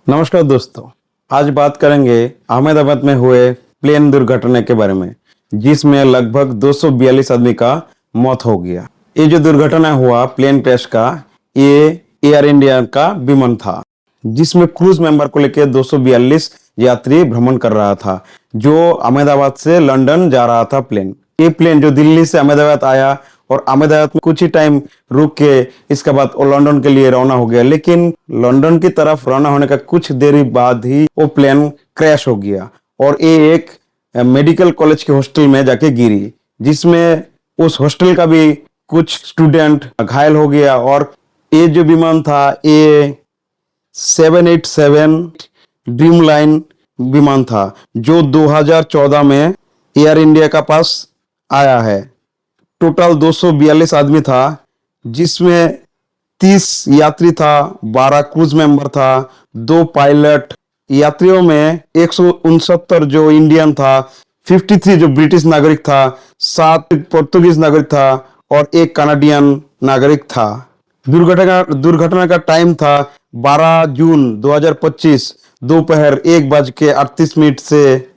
नमस्कार दोस्तों। आज बात करेंगे अहमदाबाद में हुए प्लेन दुर्घटना के बारे में, जिसमें लगभग 242 आदमी का मौत हो गया। ये जो दुर्घटना हुआ प्लेन क्रैश का, ये एयर इंडिया का विमान था, जिसमें क्रूज मेंबर को लेकर 242 यात्री भ्रमण कर रहा था, जो अहमदाबाद से लंदन जा रहा था प्लेन। ये प्लेन जो दिल्ली से अहमदाबाद आया और अहमदाबाद में कुछ ही टाइम रुक के इसके बाद वो लंदन के लिए रवाना हो गया, लेकिन लंदन की तरफ रवाना होने का कुछ देर बाद ही वो प्लेन क्रैश हो गया और ये एक मेडिकल कॉलेज के हॉस्टल में जाके गिरी, जिसमें उस हॉस्टल का भी कुछ स्टूडेंट घायल हो गया। और ये जो विमान था ये 787 ड्रीम लाइन विमान था, जो 2014 में एयर इंडिया का पास आया है। टोटल 242 आदमी था, जिसमें 30 यात्री था, 12 क्रूज मेंबर था, 2 पायलट। यात्रियों में 169 जो इंडियन था, 53 जो ब्रिटिश नागरिक था, 7 पुर्तगाली नागरिक था और 1 कनाडियन नागरिक था। दुर्घटना का टाइम था 12 जून 2025 दोपहर 1:38 से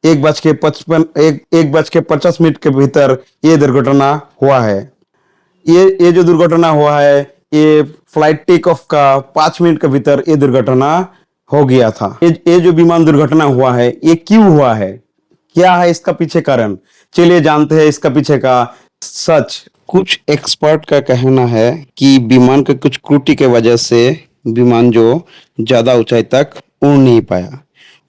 1:50 के भीतर ये दुर्घटना हुआ है। ये जो दुर्घटना हुआ है, ये फ्लाइट टेक ऑफ का 5 मिनट के भीतर ये दुर्घटना हो गया था। ये जो विमान दुर्घटना हुआ है, ये क्यों हुआ है, क्या है इसका पीछे कारण, चलिए जानते हैं इसका पीछे का सच। कुछ एक्सपर्ट का कहना है कि विमान के कुछ त्रुटि के वजह से विमान जो ज्यादा ऊंचाई तक उड़ नहीं पाया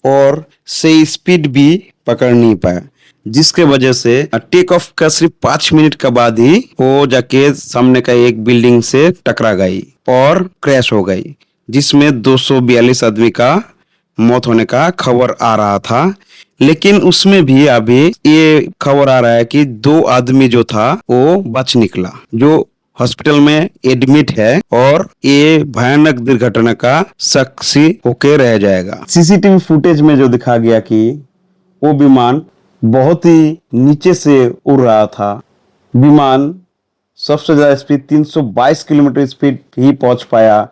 और सही स्पीड भी पकड़ नहीं पाया, जिसके वजह से टेक ऑफ का सिर्फ 5 मिनट के बाद ही वो जाके सामने का एक बिल्डिंग से टकरा गई और क्रैश हो गई, जिसमें 242 आदमी का मौत होने का खबर आ रहा था। लेकिन उसमें भी अभी ये खबर आ रहा है कि 2 आदमी जो था वो बच निकला, जो हॉस्पिटल में एडमिट है और ये भयानक दुर्घटना का साक्षी होके रह जाएगा। सीसीटीवी फुटेज में जो दिखा गया कि वो विमान बहुत ही नीचे से उड़ रहा था। विमान सबसे ज्यादा स्पीड 322 किलोमीटर स्पीड ही पहुंच पाया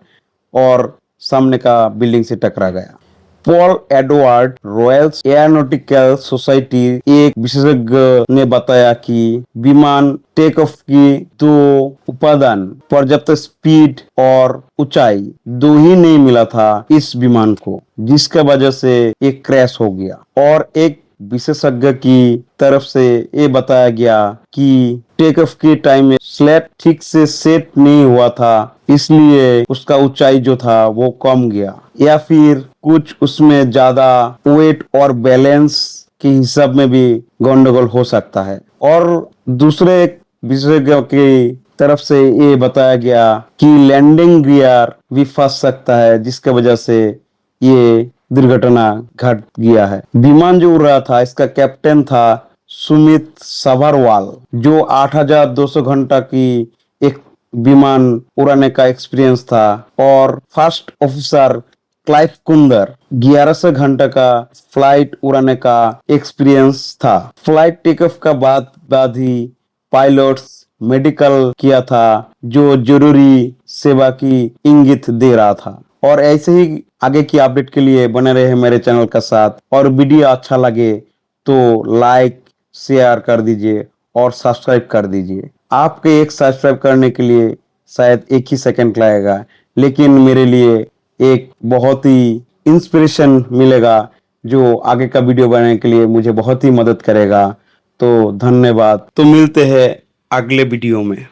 और सामने का बिल्डिंग से टकरा गया। Paul Edward royal aeronautical society एक विशेषज्ञ ने बताया कि विमान टेक ऑफ की 2 उपादान, पर्याप्त स्पीड और ऊंचाई, 2 ही नहीं मिला था इस विमान को, जिसका वजह से एक क्रैश हो गया। और एक विशेषज्ञ की तरफ से ये बताया गया कि टेक ऑफ के टाइम में स्लैट ठीक से सेट नहीं हुआ था, इसलिए उसका ऊंचाई जो था वो कम गया, या फिर कुछ उसमें ज्यादा वेट और बैलेंस के हिसाब में भी गंडगोल हो सकता है। और दूसरे विशेषज्ञों की तरफ से ये बताया गया कि लैंडिंग गियर भी फंस सकता है, जिसके वजह से ये दुर्घटना घट गया है। विमान जो उड़ रहा था, इसका कैप्टन था सुमित सभरवाल, जो 8,200 घंटा की एक विमान उड़ाने का एक्सपीरियंस था, और फर्स्ट ऑफिसर क्लाइव कुंदर 1100 घंटा का फ्लाइट उड़ाने का एक्सपीरियंस था। फ्लाइट टेक ऑफ का बाद ही पायलट्स मेडिकल किया था, जो जरूरी सेवा की इंगित दे रहा था। और ऐसे ही आगे की अपडेट के लिए बने रहे मेरे चैनल का साथ, और वीडियो अच्छा लगे तो लाइक शेयर कर दीजिए और सब्सक्राइब कर दीजिए। आपके एक सब्सक्राइब करने के लिए शायद 1 ही सेकंड लगेगा, लेकिन मेरे लिए एक बहुत ही इंस्पिरेशन मिलेगा, जो आगे का वीडियो बनाने के लिए मुझे बहुत ही मदद करेगा। तो धन्यवाद। तो मिलते हैं अगले वीडियो में।